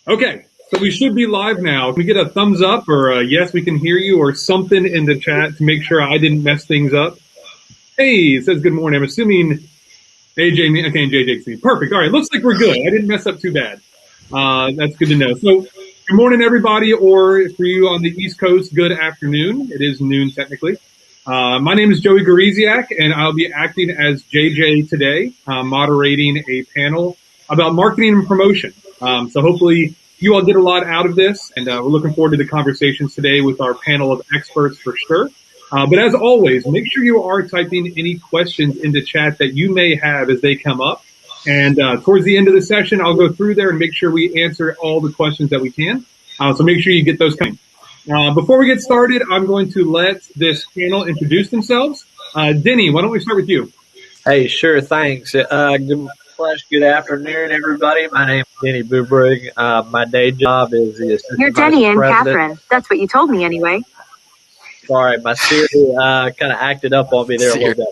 Okay, so we should be live now. Can we get a thumbs up or a yes, we can hear you, or something in the chat to make sure I didn't mess things up? Hey, it says good morning. I'm assuming AJ, okay, and JJC. Perfect. All right, looks like we're good. I didn't mess up too bad. That's good to know. So, good morning, everybody, or for you on the East Coast, good afternoon. It is noon technically. My name is Joey Gariziak, and I'll be acting as JJ today, moderating a panel about marketing and promotion. So hopefully you all get a lot out of this, and we're looking forward to the conversations today with our panel of experts for sure. But as always, make sure you are typing any questions into chat that you may have as they come up. And towards the end of the session, I'll go through there and make sure we answer all the questions that we can. So make sure you get those coming. Before we get started, I'm going to let this panel introduce themselves. Denny, why don't we start with you? Hey, sure, thanks. Good afternoon, everybody. My name is Denny Boobrug. My day job is the assistant You're Denny and Catherine. That's what you told me anyway. Sorry, my Siri kind of acted up on me there a little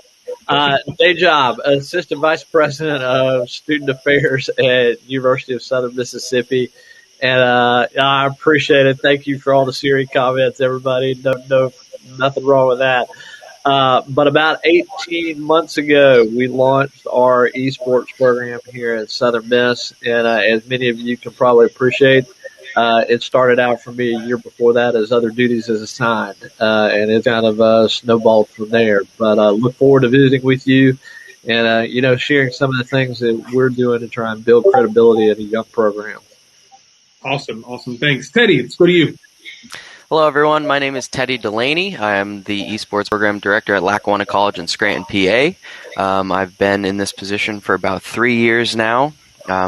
bit. Day job, assistant vice president of student affairs at University of Southern Mississippi. And I appreciate it. Thank you for all the Siri comments, everybody. No, nothing wrong with that. But about 18 months ago, we launched our Esports program here at Southern Miss. And as many of you can probably appreciate, it started out for me a year before that as other duties as assigned. And it kind of snowballed from there. But look forward to visiting with you and, sharing some of the things that we're doing to try and build credibility in a young program. Awesome. Thanks. Teddy, let's go to you. Hello, everyone. My name is Teddy Delaney. I am the Esports Program Director at Lackawanna College in Scranton, PA. I've been in this position for about 3 years now.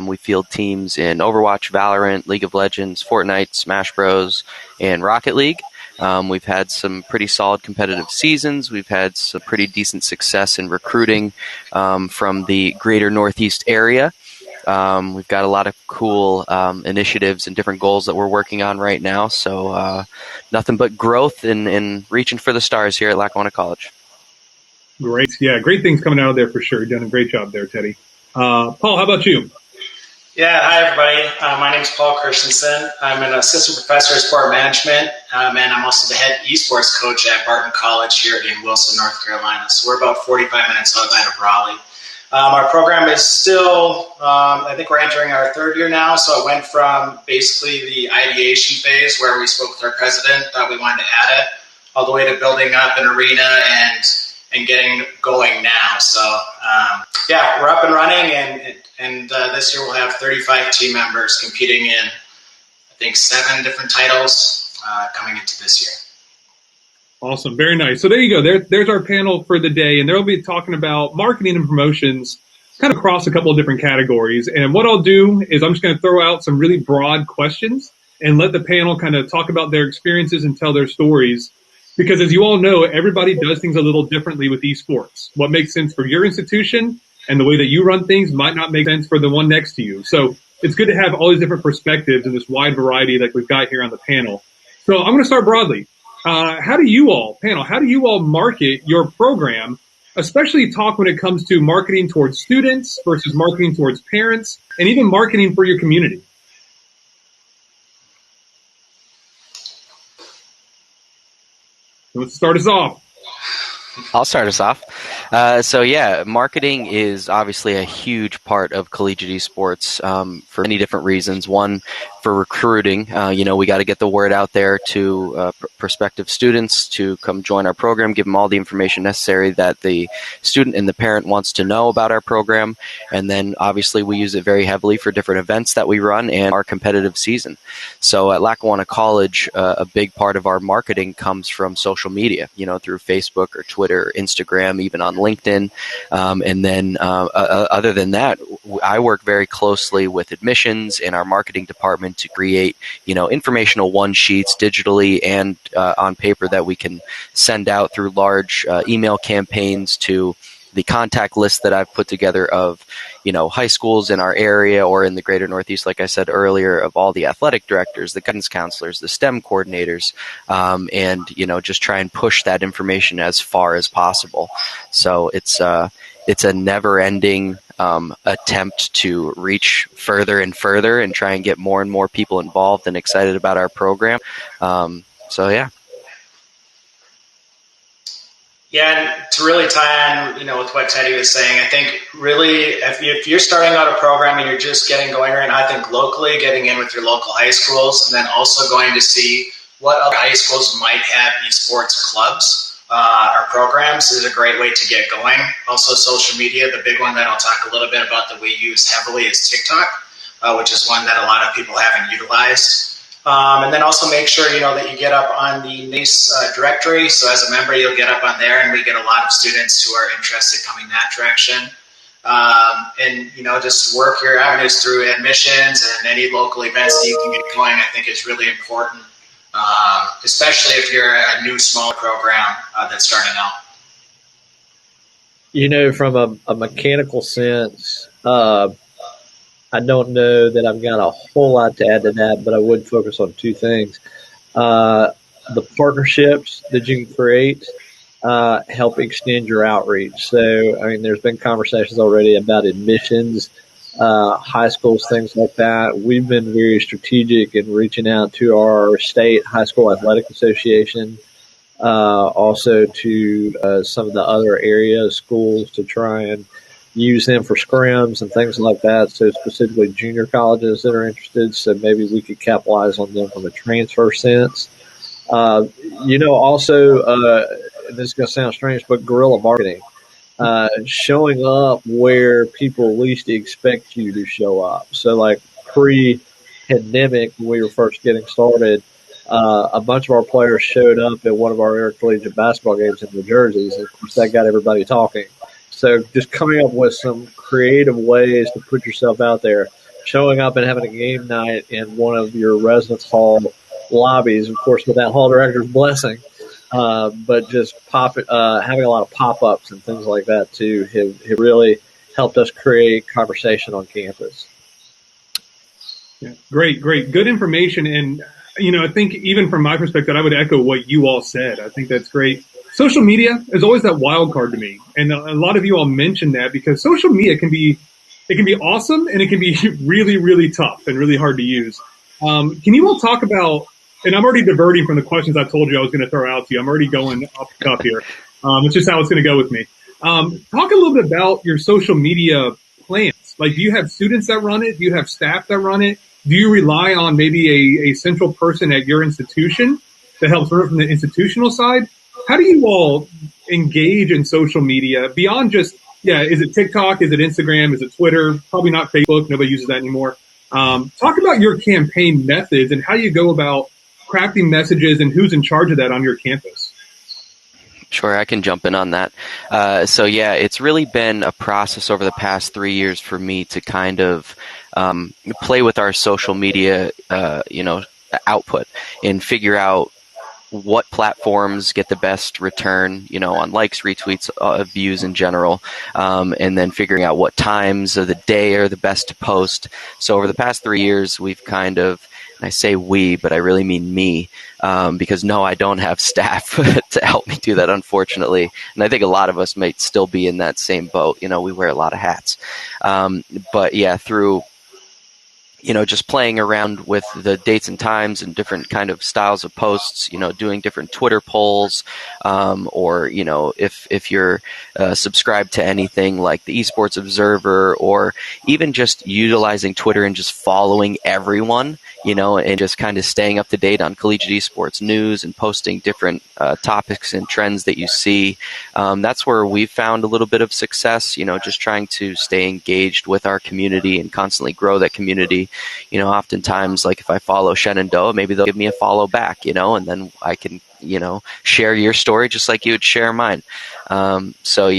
We field teams in Overwatch, Valorant, League of Legends, Fortnite, Smash Bros, and Rocket League. We've had some pretty solid competitive seasons. We've had some pretty decent success in recruiting from the greater Northeast area. We've got a lot of cool initiatives and different goals that we're working on right now. So nothing but growth and reaching for the stars here at Lackawanna College. Great. Yeah, great things coming out of there for sure. You're doing a great job there, Teddy. Paul, how about you? Yeah, hi, everybody. My name is Paul Christensen. I'm an assistant professor of sport management, and I'm also the head esports coach at Barton College here in Wilson, North Carolina. So we're about 45 minutes outside of Raleigh. Our program is still, I think we're entering our third year now, so it went from basically the ideation phase where we spoke with our president that we wanted to add it, all the way to building up an arena and getting going now. So, we're up and running, and this year we'll have 35 team members competing in, I think, 7 different titles coming into this year. Awesome. Very nice. So there you go. There's our panel for the day, and they'll be talking about marketing and promotions kind of across a couple of different categories. And what I'll do is I'm just going to throw out some really broad questions and let the panel kind of talk about their experiences and tell their stories. Because as you all know, everybody does things a little differently with esports. What makes sense for your institution and the way that you run things might not make sense for the one next to you. So it's good to have all these different perspectives and this wide variety like we've got here on the panel. So I'm going to start broadly. How do you all market your program, especially talk when it comes to marketing towards students versus marketing towards parents and even marketing for your community? Let's start us off. I'll start us off. Marketing is obviously a huge part of collegiate esports for many different reasons. One, for recruiting. We got to get the word out there to prospective students to come join our program, give them all the information necessary that the student and the parent wants to know about our program. And then obviously we use it very heavily for different events that we run and our competitive season. So at Lackawanna College, a big part of our marketing comes from social media, through Facebook or Twitter, or Instagram, even on LinkedIn. Other than that, I work very closely with admissions and our marketing department to create, informational one sheets digitally and on paper that we can send out through large email campaigns to the contact list that I've put together of, high schools in our area or in the greater Northeast, like I said earlier, of all the athletic directors, the guidance counselors, the STEM coordinators, and, just try and push that information as far as possible. So it's a never-ending attempt to reach further and further and try and get more and more people involved and excited about our program. So yeah. Yeah, and to really tie on, with what Teddy was saying, I think really if you're starting out a program and you're just getting going right now, I think locally getting in with your local high schools, and then also going to see what other high schools might have esports clubs or programs is a great way to get going. Also, social media, the big one that I'll talk a little bit about that we use heavily is TikTok, which is one that a lot of people haven't utilized. And then also make sure, that you get up on the NACE directory. So as a member, you'll get up on there, and we get a lot of students who are interested coming that direction. And, just work your avenues through admissions and any local events that you can get going, I think is really important, especially if you're a new, small program that's starting out. From a mechanical sense, I don't know that I've got a whole lot to add to that, but I would focus on two things. The partnerships that you can create help extend your outreach. So, there's been conversations already about admissions, high schools, things like that. We've been very strategic in reaching out to our state high school athletic association, also to some of the other area schools to try and use them for scrims and things like that. So specifically junior colleges that are interested. So maybe we could capitalize on them from a transfer sense. Also, this is going to sound strange, but guerrilla marketing, showing up where people least expect you to show up. So like pre-pandemic, when we were first getting started, a bunch of our players showed up at one of our intercollegiate basketball games in New Jersey. And of course, that got everybody talking. So just coming up with some creative ways to put yourself out there, showing up and having a game night in one of your residence hall lobbies, of course, with that hall director's blessing, but just having a lot of pop-ups and things like that too have really helped us create conversation on campus. Yeah, great. Good information. And, I think even from my perspective, I would echo what you all said. I think that's great. Social media is always that wild card to me. And a lot of you all mentioned that because social media can be awesome and it can be really, really tough and really hard to use. Can you all talk about, and I'm already diverting from the questions I told you I was going to throw out to you. I'm already going off the cuff here. It's just how it's going to go with me. Talk a little bit about your social media plans. Like, do you have students that run it? Do you have staff that run it? Do you rely on maybe a central person at your institution that helps run it from the institutional side? How do you all engage in social media beyond just, is it TikTok? Is it Instagram? Is it Twitter? Probably not Facebook. Nobody uses that anymore. Talk about your campaign methods and how you go about crafting messages and who's in charge of that on your campus. Sure, I can jump in on that. It's really been a process over the past 3 years for me to kind of play with our social media, output and figure out what platforms get the best return, on likes, retweets, views in general, and then figuring out what times of the day are the best to post. So over the past 3 years, we've kind of, and I say we, but I really mean me, because no, I don't have staff to help me do that, unfortunately. And I think a lot of us might still be in that same boat. We wear a lot of hats. Through just playing around with the dates and times and different kind of styles of posts, doing different Twitter polls, or if you're subscribed to anything like the Esports Observer, or even just utilizing Twitter and just following everyone, and just kind of staying up to date on collegiate esports news and posting different topics and trends that you see. That's where we've found a little bit of success, just trying to stay engaged with our community and constantly grow that community. Oftentimes, like if I follow Shenandoah, maybe they'll give me a follow back, and then I can, share your story just like you would share mine. So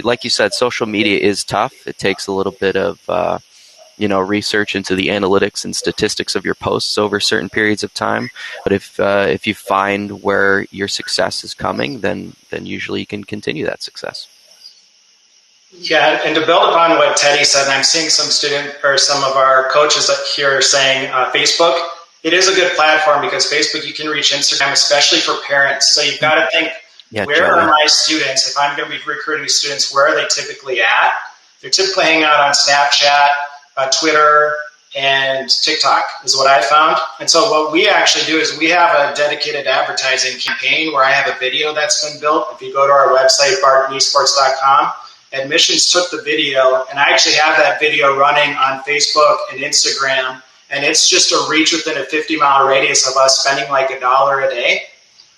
like you said, social media is tough. It takes a little bit of, research into the analytics and statistics of your posts over certain periods of time. But if you find where your success is coming, then usually you can continue that success. Yeah, and to build upon what Teddy said, I'm seeing some of our coaches here saying Facebook. It is a good platform because Facebook, you can reach Instagram, especially for parents. So you've got to think, where are my students? If I'm going to be recruiting students, where are they typically at? They typically hang out on Snapchat, Twitter, and TikTok is what I found. And so what we actually do is we have a dedicated advertising campaign where I have a video that's been built. If you go to our website, bartonesports.com, Admissions took the video, and I actually have that video running on Facebook and Instagram, and it's just a reach within a 50-mile radius of us spending like $1 a day.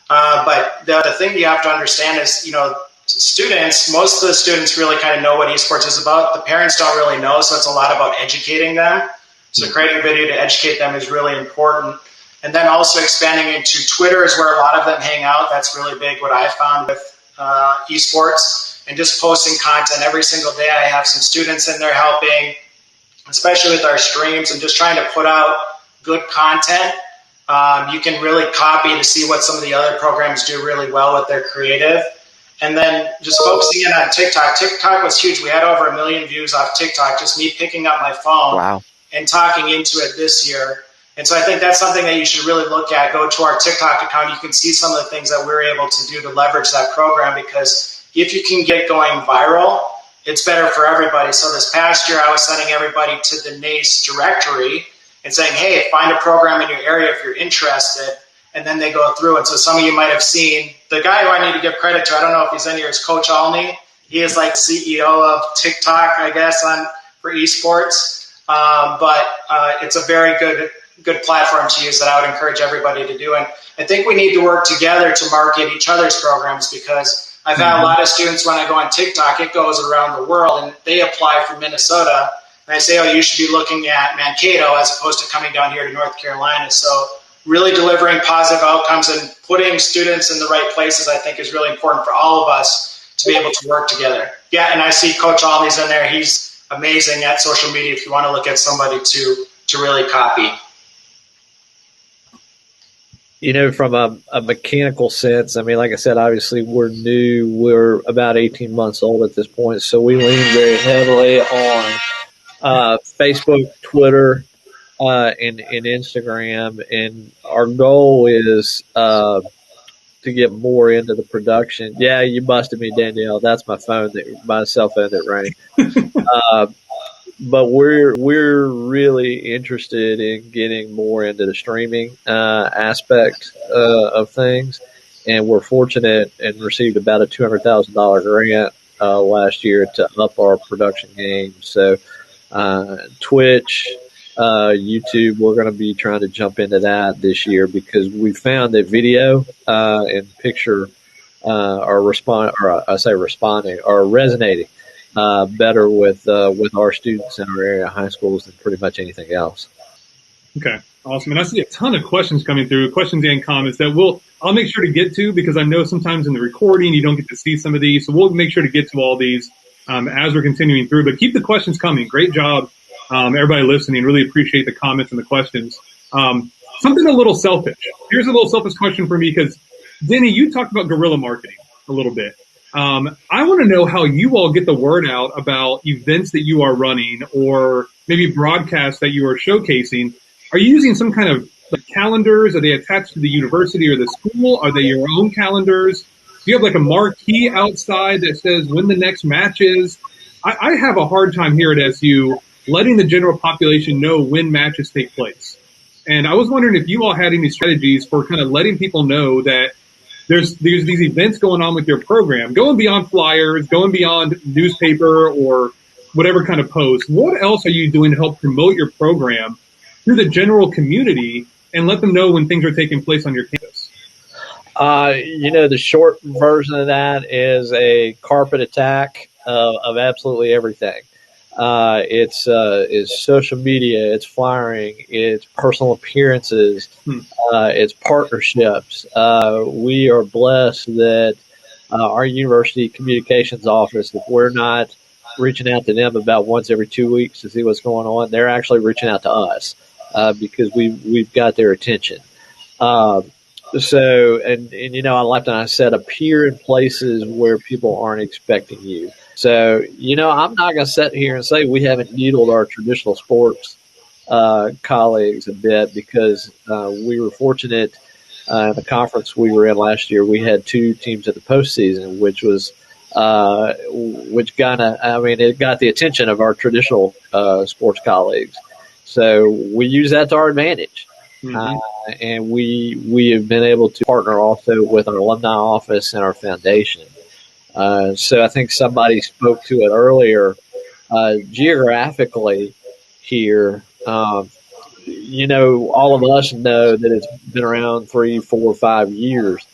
But the thing you have to understand is, students, most of the students really kind of know what esports is about. The parents don't really know, so it's a lot about educating them. So creating a video to educate them is really important. And then also expanding into Twitter is where a lot of them hang out. That's really big, what I found with esports. And just posting content every single day. I have some students in there helping, especially with our streams, and just trying to put out good content. You can really copy to see what some of the other programs do really well with their creative. And then just focusing in on TikTok. TikTok was huge. We had over 1 million views off TikTok, just me picking up my phone and talking into it this year. And so I think that's something that you should really look at. Go to our TikTok account. You can see some of the things that we're able to do to leverage that program, because if you can get going viral, it's better for everybody. So this past year, I was sending everybody to the NACE directory and saying, hey, find a program in your area if you're interested. And then they go through it. So some of you might have seen the guy who I need to give credit to. I don't know if he's in here. Is Coach Alney. He is like CEO of TikTok, I guess, for esports. But it's a very good platform to use that I would encourage everybody to do. And I think we need to work together to market each other's programs, because I've had a lot of students, when I go on TikTok, it goes around the world, and they apply from Minnesota. And I say, oh, you should be looking at Mankato as opposed to coming down here to North Carolina. So really delivering positive outcomes and putting students in the right places, I think, is really important for all of us to be able to work together. Yeah, and I see Coach Alney's in there. He's amazing at social media if you want to look at somebody to really copy. From a mechanical sense, I mean, like I said, obviously we're new. We're about 18 months old at this point, so we lean very heavily on Facebook, Twitter, and Instagram. And our goal is to get more into the production. Yeah, you busted me, Danielle. That's my phone, my cell phone that rang. But we're really interested in getting more into the streaming aspect of things, and we're fortunate and received about a $200,000 grant last year to up our production game. So Twitch, YouTube, we're going to be trying to jump into that this year, because we found that video and picture are resonating better with our students in our area high schools than pretty much anything else. Okay, awesome. And I see a ton of questions coming through, questions and comments that I'll make sure to get to, because I know sometimes in the recording you don't get to see some of these. So we'll make sure to get to all these as we're continuing through. But keep the questions coming. Great job, everybody listening. Really appreciate the comments and the questions. Something a little selfish. Here's a little selfish question for me, because Denny, you talked about guerrilla marketing a little bit. I want to know how you all get the word out about events that you are running, or maybe broadcasts that you are showcasing. Are you using some kind of calendars? Are they attached to the university or the school? Are they your own calendars? Do you have like a marquee outside that says when the next match is? I have a hard time here at SU letting the general population know when matches take place. And I was wondering if you all had any strategies for kind of letting people know that there's these events going on with your program, going beyond flyers, going beyond newspaper or whatever kind of post. What else are you doing to help promote your program through the general community and let them know when things are taking place on your campus? The short version of that is a carpet attack of absolutely everything. It's social media, it's flyering, it's personal appearances, it's partnerships. We are blessed that our university communications office, if we're not reaching out to them about once every 2 weeks to see what's going on, they're actually reaching out to us because we've got their attention. I like I said, appear in places where people aren't expecting you. So, I'm not going to sit here and say we haven't needled our traditional sports colleagues a bit, because we were fortunate in the conference we were in last year. We had 2 teams in the postseason, which was which it got the attention of our traditional sports colleagues. So we use that to our advantage. And we have been able to partner also with our alumni office and our foundation. So I think somebody spoke to it earlier. Geographically here, all of us know that it's been around 3, 4, 5 years.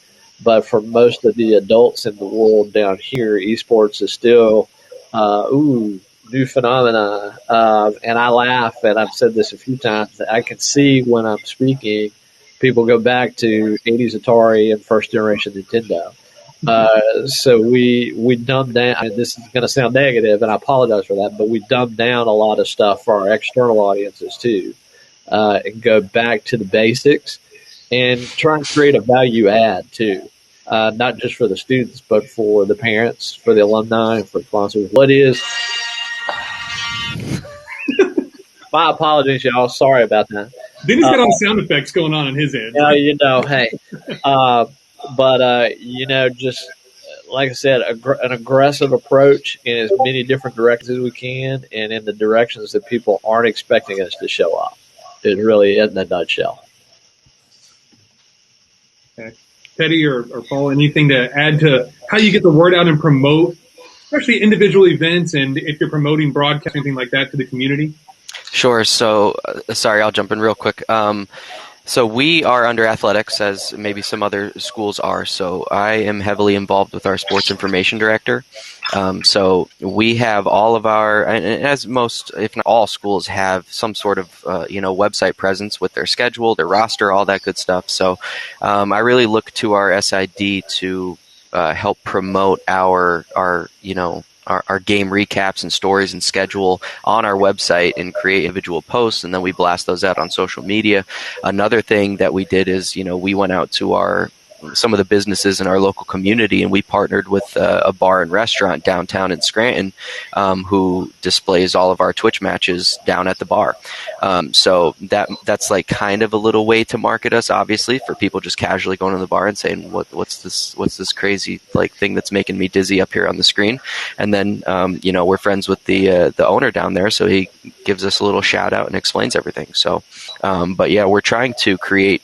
But for most of the adults in the world down here, esports is still, new phenomena. And I laugh, and I've said this a few times, I can see when I'm speaking, people go back to 80s Atari and first generation Nintendo. So we dumb down, and this is going to sound negative, and I apologize for that, but we dumb down a lot of stuff for our external audiences too, and go back to the basics and try and create a value add too. Not just for the students, but for the parents, for the alumni, and for sponsors. My apologies, y'all. Sorry about that. Denny's got all the sound effects going on his end. Hey. Just like I said, an aggressive approach in as many different directions as we can, and in the directions that people aren't expecting us to show up. It really is in a nutshell. Okay. Teddy or Paul, anything to add to how you get the word out and promote, especially individual events, and if you're promoting broadcast, anything like that to the community? Sure. So, sorry, I'll jump in real quick. So we are under athletics, as maybe some other schools are. So I am heavily involved with our sports information director. So we have all of our, and as most, if not all schools have some sort of, website presence with their schedule, their roster, all that good stuff. So I really look to our SID to help promote our game recaps and stories and schedule on our website and create individual posts, and then we blast those out on social media. Another thing that we did is, we went out to some of the businesses in our local community, and we partnered with a bar and restaurant downtown in Scranton who displays all of our Twitch matches down at the bar. So that's like kind of a little way to market us, obviously, for people just casually going to the bar and saying, what's this crazy like thing that's making me dizzy up here on the screen? And then we're friends with the owner down there, so he gives us a little shout out and explains everything. So but yeah, we're trying to create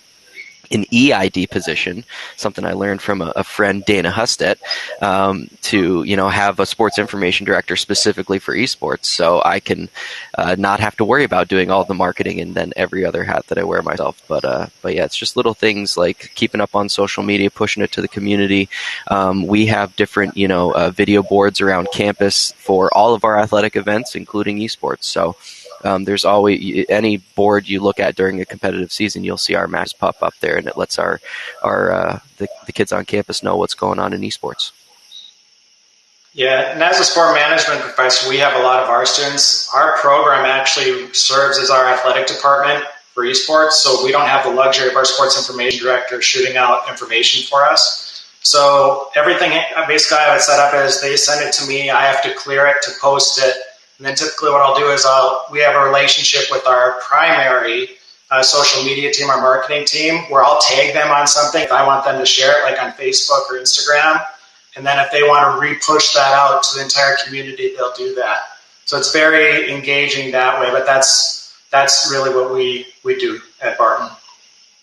an EID position, something I learned from a friend, Dana Hustet, to have a sports information director specifically for esports, so I can not have to worry about doing all the marketing and then every other hat that I wear myself. But yeah, it's just little things like keeping up on social media, pushing it to the community. We have different video boards around campus for all of our athletic events, including esports. So there's always any board you look at during a competitive season, you'll see our matches pop up there, and it lets the kids on campus know what's going on in esports. Yeah, and as a sport management professor, we have a lot of our students. Our program actually serves as our athletic department for esports, so we don't have the luxury of our sports information director shooting out information for us. So everything basically I have it set up as they send it to me, I have to clear it to post it. And then typically what I'll do is we have a relationship with our primary social media team, our marketing team, where I'll tag them on something if I want them to share it, like on Facebook or Instagram. And then if they want to re-push that out to the entire community, they'll do that. So it's very engaging that way, but that's really what we do at Barton.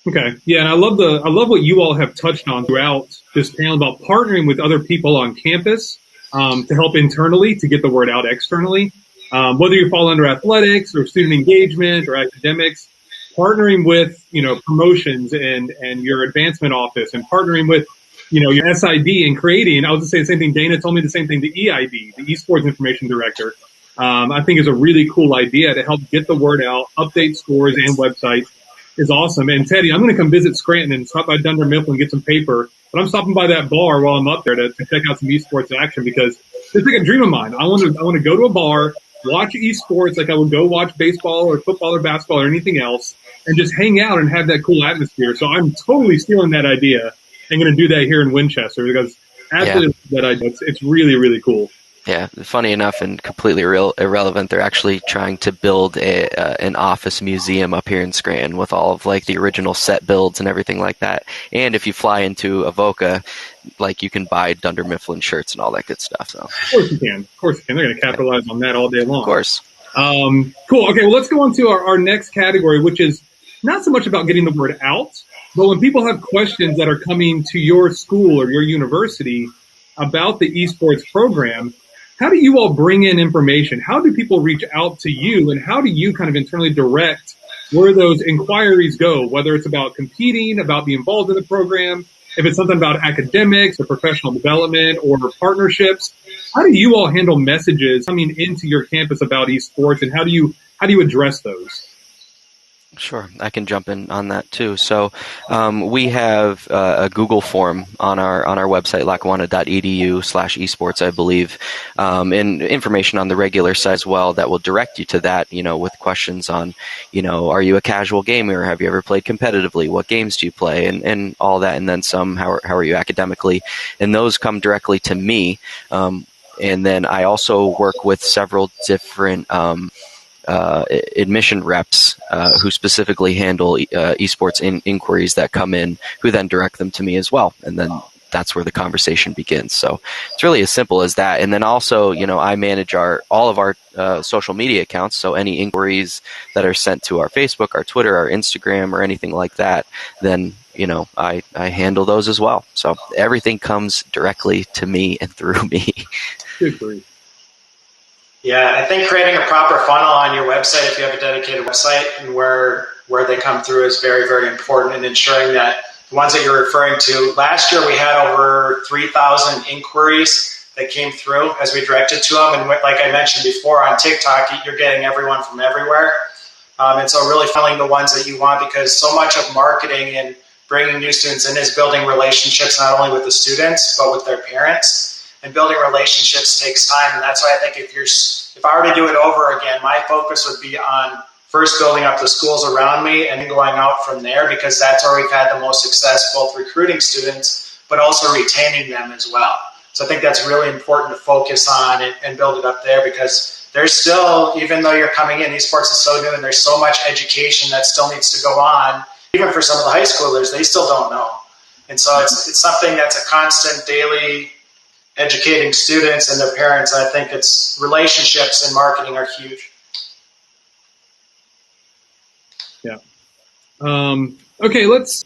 Okay. Yeah, and I love what you all have touched on throughout this panel about partnering with other people on campus to help internally to get the word out externally. Whether you fall under athletics or student engagement or academics, partnering with, promotions and your advancement office, and partnering with, your SID and creating, I was going to say the same thing. Dana told me the same thing, the EID, the Esports Information Director, I think is a really cool idea to help get the word out, update scores and websites is awesome. And Teddy, I'm going to come visit Scranton and stop by Dunder Mifflin and get some paper, but I'm stopping by that bar while I'm up there to check out some esports action, because it's like a dream of mine. I want to go to a bar, watch esports like I would go watch baseball or football or basketball or anything else, and just hang out and have that cool atmosphere. So I'm totally stealing that idea and going to do that here in Winchester, because absolutely that idea. It's really, really cool. Yeah, funny enough and completely irrelevant, they're actually trying to build an office museum up here in Scranton with all of like the original set builds and everything like that. And if you fly into Avoca, like you can buy Dunder Mifflin shirts and all that good stuff. So Of course you can. Of course you can. They're going to capitalize on that all day long. of course. Cool. Okay, well, let's go on to our next category, which is not so much about getting the word out, but when people have questions that are coming to your school or your university about the esports program, how do you all bring in information? How do people reach out to you, and how do you kind of internally direct where those inquiries go, whether it's about competing, about being involved in the program, if it's something about academics or professional development or partnerships? How do you all handle messages coming into your campus about esports, and how do you address those? Sure, I can jump in on that too. So we have a Google form on our website, lackawanna.edu/esports, I believe, and information on the regular site as well that will direct you to that, with questions on, are you a casual gamer? Have you ever played competitively? What games do you play? And all that, and then some, how are you academically? And those come directly to me. And then I also work with several different admission reps who specifically handle esports inquiries that come in, who then direct them to me as well. And then that's where the conversation begins. So it's really as simple as that. And then also, I manage all of our social media accounts. So any inquiries that are sent to our Facebook, our Twitter, our Instagram, or anything like that, then I handle those as well. So everything comes directly to me and through me. Good grief. Yeah, I think creating a proper funnel on your website, if you have a dedicated website, and where they come through is very, very important, and ensuring that the ones that you're referring to, last year we had over 3,000 inquiries that came through as we directed to them. And like I mentioned before, on TikTok, you're getting everyone from everywhere. And so really funneling the ones that you want, because so much of marketing and bringing new students in is building relationships, not only with the students, but with their parents. And building relationships takes time, and that's why I think if I were to do it over again, my focus would be on first building up the schools around me and then going out from there, because that's where we've had the most success, both recruiting students, but also retaining them as well. So I think that's really important to focus on and build it up there, because there's still, even though you're coming in, esports is so new, and there's so much education that still needs to go on. Even for some of the high schoolers, they still don't know. And so it's something that's a constant daily educating students and their parents. I think it's relationships and marketing are huge. Yeah. Okay, let's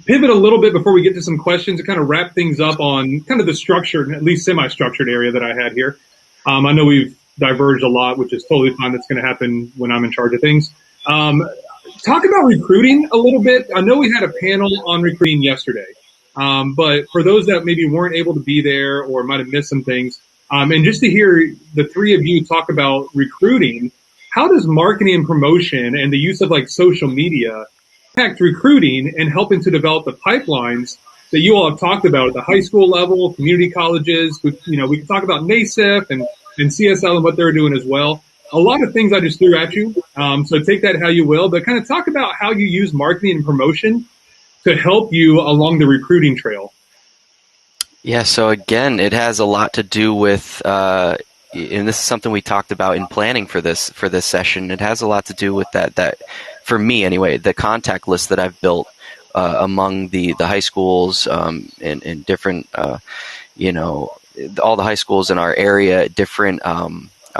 pivot a little bit before we get to some questions to kind of wrap things up on kind of the structured, at least semi-structured area that I had here. I know we've diverged a lot, which is totally fine. That's going to happen when I'm in charge of things. Talk about recruiting a little bit. I know we had a panel on recruiting yesterday. But for those that maybe weren't able to be there or might have missed some things, and just to hear the three of you talk about recruiting, how does marketing and promotion and the use of like social media impact recruiting and helping to develop the pipelines that you all have talked about at the high school level, community colleges? We can talk about NACE and CSL and what they're doing as well. A lot of things I just threw at you, so take that how you will, but kind of talk about how you use marketing and promotion to help you along the recruiting trail. Yeah, so again, it has a lot to do with, and this is something we talked about in planning for this session. It has a lot to do with that for me anyway, the contact list that I've built among the high schools and different, all the high schools in our area, different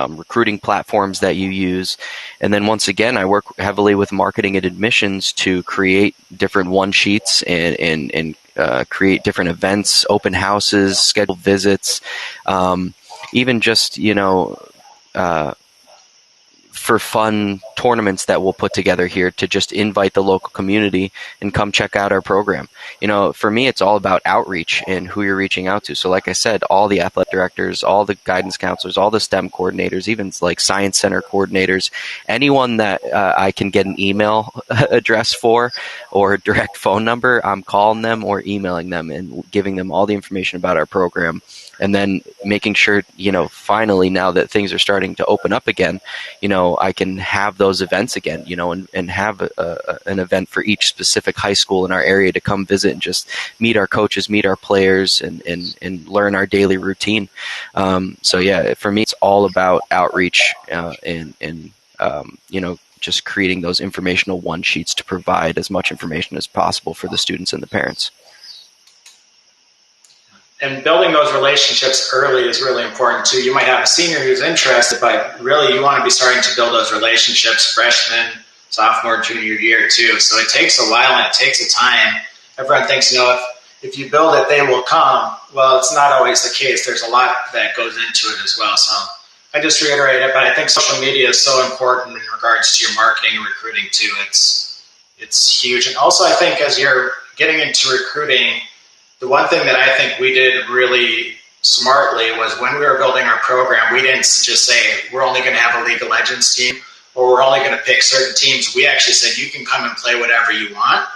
recruiting platforms that you use. And then once again, I work heavily with marketing and admissions to create different one sheets and create different events, open houses, schedule visits, even just, for fun tournaments that we'll put together here to just invite the local community and come check out our program. For me, it's all about outreach and who you're reaching out to. So like I said, all the athletic directors, all the guidance counselors, all the STEM coordinators, even like science center coordinators, anyone that I can get an email address for or a direct phone number, I'm calling them or emailing them and giving them all the information about our program. and then making sure, finally, now that things are starting to open up again, I can have those events again, and have an event for each specific high school in our area to come visit and just meet our coaches, meet our players, and learn our daily routine. So yeah, for me, it's all about outreach, and just creating those informational one sheets to provide as much information as possible for the students and the parents. And building those relationships early is really important too. You might have a senior who's interested, but really you want to be starting to build those relationships freshman, sophomore, junior year too. So it takes a while and it takes a time. Everyone thinks, if you build it, they will come. Well, it's not always the case. There's a lot that goes into it as well. So I just reiterate it, but I think social media is so important in regards to your marketing and recruiting too. It's huge. And also I think as you're getting into recruiting, the one thing that I think we did really smartly was when we were building our program, we didn't just say we're only going to have a League of Legends team or we're only going to pick certain teams. We actually said you can come and play whatever you want.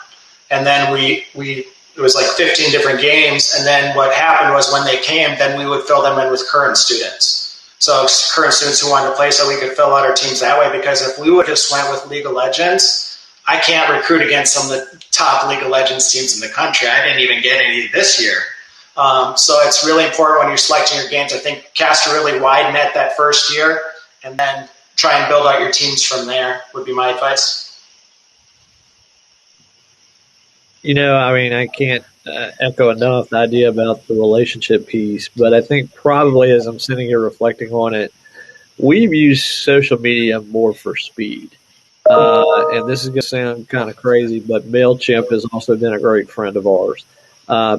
And then it was like 15 different games. And then what happened was when they came, then we would fill them in with current students. So current students who wanted to play, so we could fill out our teams that way. Because if we would have just went with League of Legends, I can't recruit against some of the top League of Legends teams in the country. I didn't even get any this year. So it's really important when you're selecting your games. I think cast a really wide net that first year and then try and build out your teams from there would be my advice. I can't echo enough the idea about the relationship piece, but I think probably as I'm sitting here reflecting on it, we've used social media more for speed. And this is going to sound kind of crazy, but MailChimp has also been a great friend of ours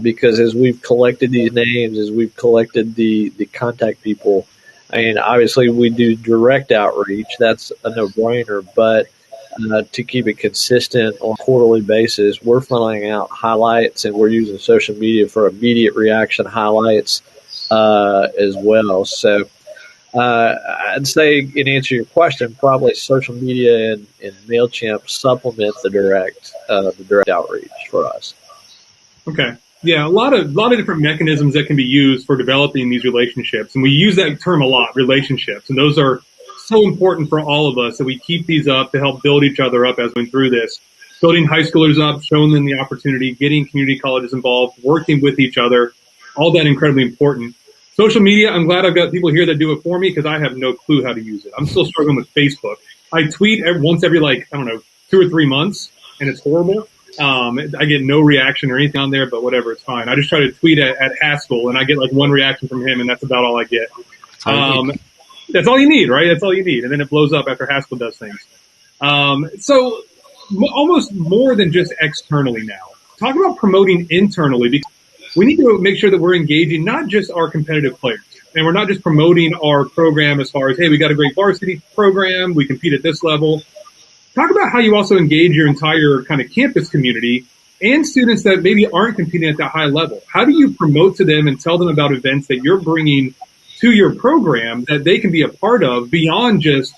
because as we've collected these names, as we've collected the contact people, obviously we do direct outreach. That's a no-brainer, but to keep it consistent on a quarterly basis, we're funneling out highlights and we're using social media for immediate reaction highlights as well. So I'd say, in answer to your question, probably social media and MailChimp supplement the direct outreach for us. Okay. Yeah, a lot of different mechanisms that can be used for developing these relationships. And we use that term a lot, relationships. And those are so important for all of us that we keep these up to help build each other up as we went through this. Building high schoolers up, showing them the opportunity, getting community colleges involved, working with each other, all that incredibly important. Social media, I'm glad I've got people here that do it for me because I have no clue how to use it. I'm still struggling with Facebook. I tweet once every 2 or 3 months, and it's horrible. I get no reaction or anything on there, but whatever, it's fine. I just try to tweet at Haskell, and I get one reaction from him, and that's about all I get. That's all you need, right? That's all you need. And then it blows up after Haskell does things. So almost more than just externally now. Talk about promoting internally, because we need to make sure that we're engaging not just our competitive players. And we're not just promoting our program as far as, hey, we got a great varsity program, we compete at this level. Talk about how you also engage your entire kind of campus community and students that maybe aren't competing at that high level. How do you promote to them and tell them about events that you're bringing to your program that they can be a part of beyond just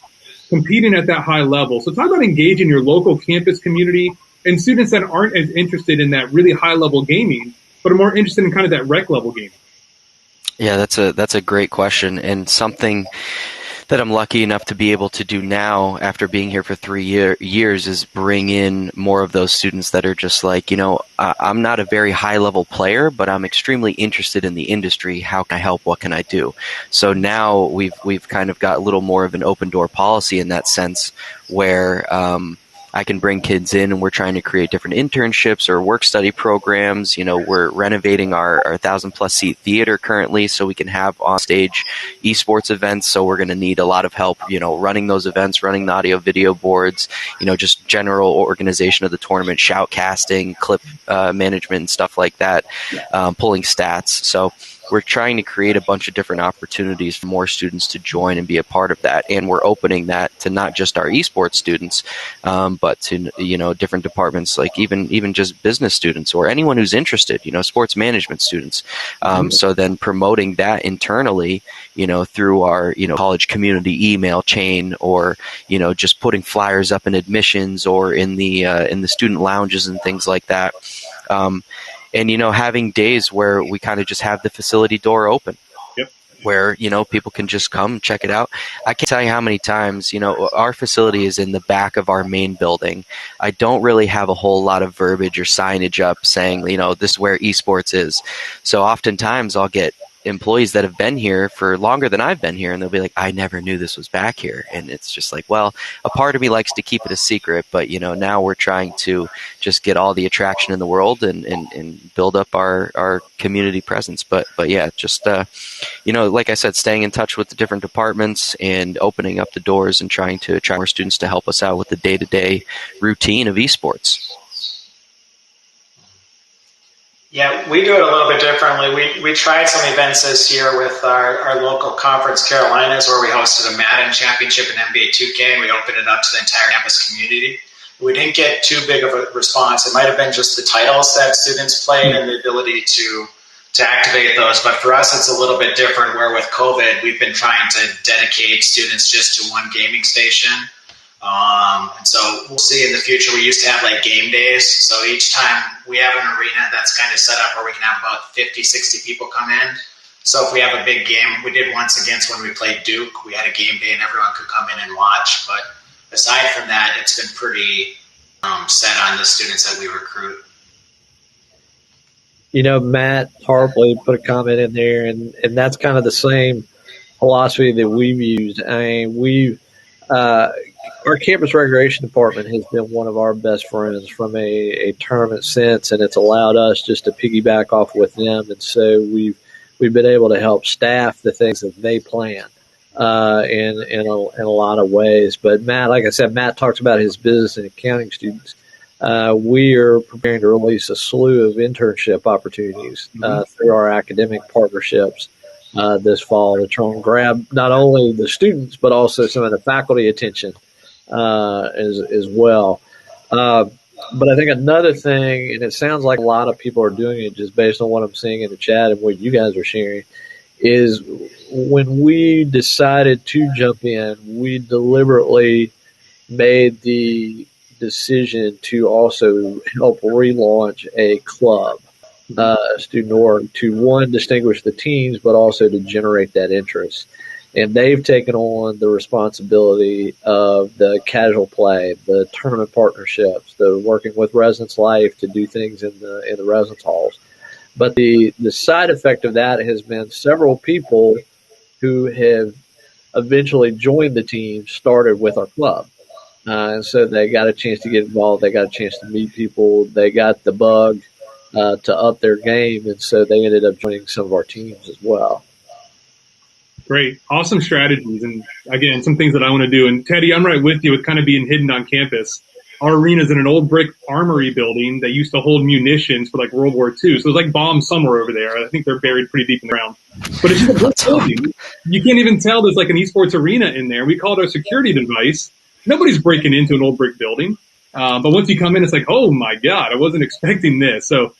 competing at that high level? So talk about engaging your local campus community and students that aren't as interested in that really high level gaming, but are more interested in kind of that rec level gaming. Yeah, that's a great question, and something that I'm lucky enough to be able to do now after being here for 3 years is bring in more of those students that are just like, I'm not a very high level player, but I'm extremely interested in the industry. How can I help? What can I do? So now we've kind of got a little more of an open door policy in that sense where, I can bring kids in and we're trying to create different internships or work study programs. We're renovating our 1,000+ seat theater currently so we can have on stage esports events. So we're going to need a lot of help, running those events, running the audio video boards, just general organization of the tournament, shoutcasting, clip management and stuff like that, pulling stats. So we're trying to create a bunch of different opportunities for more students to join and be a part of that. And we're opening that to not just our esports students, but to, different departments, like even just business students or anyone who's interested, sports management students. So then promoting that internally, through our, college community email chain or, just putting flyers up in admissions or in the student lounges and things like that. And, having days where we kind of just have the facility door open. where, people can just come check it out. I can't tell you how many times, our facility is in the back of our main building. I don't really have a whole lot of verbiage or signage up saying, this is where esports is. So oftentimes I'll get employees that have been here for longer than I've been here, and they'll be like, I never knew this was back here. And it's just like, well, a part of me likes to keep it a secret, but now we're trying to just get all the attraction in the world and build up our community presence. But yeah, just like I said, staying in touch with the different departments and opening up the doors and trying to attract more students to help us out with the day-to-day routine of esports. Yeah, we do it a little bit differently. We tried some events this year with our local conference, Carolinas, where we hosted a Madden Championship and NBA 2K, and we opened it up to the entire campus community. We didn't get too big of a response. It might have been just the titles that students played and the ability to activate those. But for us, it's a little bit different, where with COVID, we've been trying to dedicate students just to one gaming station. And so we'll see in the future. We used to have like game days. So each time we have an arena that's kind of set up where we can have about 50, 60 people come in. So if we have a big game, we did once against when we played Duke, we had a game day and everyone could come in and watch. But aside from that, it's been pretty set on the students that we recruit. Matt Harpley put a comment in there, and that's kind of the same philosophy that we've used. I mean, our campus recreation department has been one of our best friends from a tournament sense, and it's allowed us just to piggyback off with them. And so we've been able to help staff the things that they plan in a lot of ways. But Matt, like I said, Matt talks about his business and accounting students. We are preparing to release a slew of internship opportunities through our academic partnerships this fall to try and grab not only the students but also some of the faculty attention as well. But I think another thing, and it sounds like a lot of people are doing it just based on what I'm seeing in the chat and what you guys are sharing, is when we decided to jump in, we deliberately made the decision to also help relaunch a club, student org, to one, distinguish the teams, but also to generate that interest. And they've taken on the responsibility of the casual play, the tournament partnerships, the working with Residence Life to do things in the residence halls. But the side effect of that has been several people who have eventually joined the team started with our club. And so they got a chance to get involved. They got a chance to meet people. They got the bug to up their game. And so they ended up joining some of our teams as well. Great. Awesome strategies. And again, some things that I want to do. And Teddy, I'm right with you with kind of being hidden on campus. Our arena is in an old brick armory building that used to hold munitions for like World War II. So it's like bombs somewhere over there. I think they're buried pretty deep in the ground. But it's just a brick building. You can't even tell there's like an esports arena in there. We call it our security device. Nobody's breaking into an old brick building. But once you come in, it's like, oh my God, I wasn't expecting this. So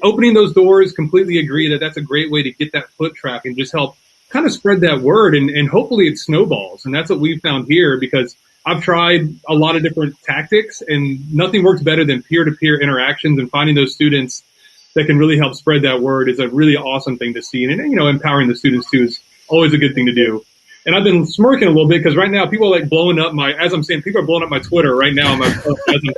opening those doors, completely agree that that's a great way to get that foot traffic and just help kind of spread that word, and hopefully it snowballs. And that's what we've found here, because I've tried a lot of different tactics and nothing works better than peer-to-peer interactions, and finding those students that can really help spread that word is a really awesome thing to see. And empowering the students too is always a good thing to do. And I've been smirking a little bit because right now people are like blowing up as I'm saying, people are blowing up my Twitter right now as I'm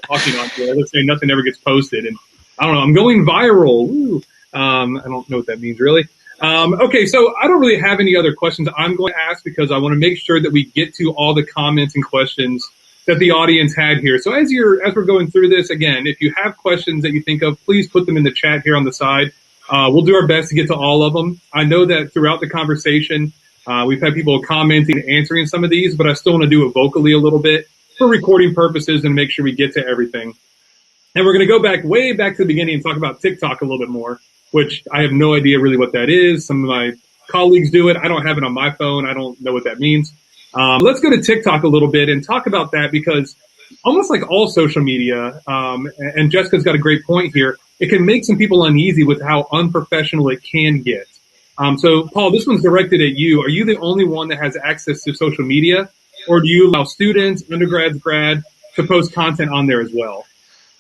talking on here. They're saying nothing ever gets posted. And I don't know, I'm going viral. Woo. I don't know what that means really. Okay, so I don't really have any other questions I'm going to ask, because I want to make sure that we get to all the comments and questions that the audience had here. So as we're going through this, again, if you have questions that you think of, please put them in the chat here on the side. We'll do our best to get to all of them. I know that throughout the conversation, we've had people commenting and answering some of these, but I still want to do it vocally a little bit for recording purposes and make sure we get to everything. And we're going to go way back to the beginning and talk about TikTok a little bit more, which I have no idea really what that is. Some of my colleagues do it. I don't have it on my phone. I don't know what that means. Let's go to TikTok a little bit and talk about that, because almost like all social media, and Jessica's got a great point here, it can make some people uneasy with how unprofessional it can get. So, Paul, this one's directed at you. Are you the only one that has access to social media, or do you allow students, undergrads, grad, to post content on there as well?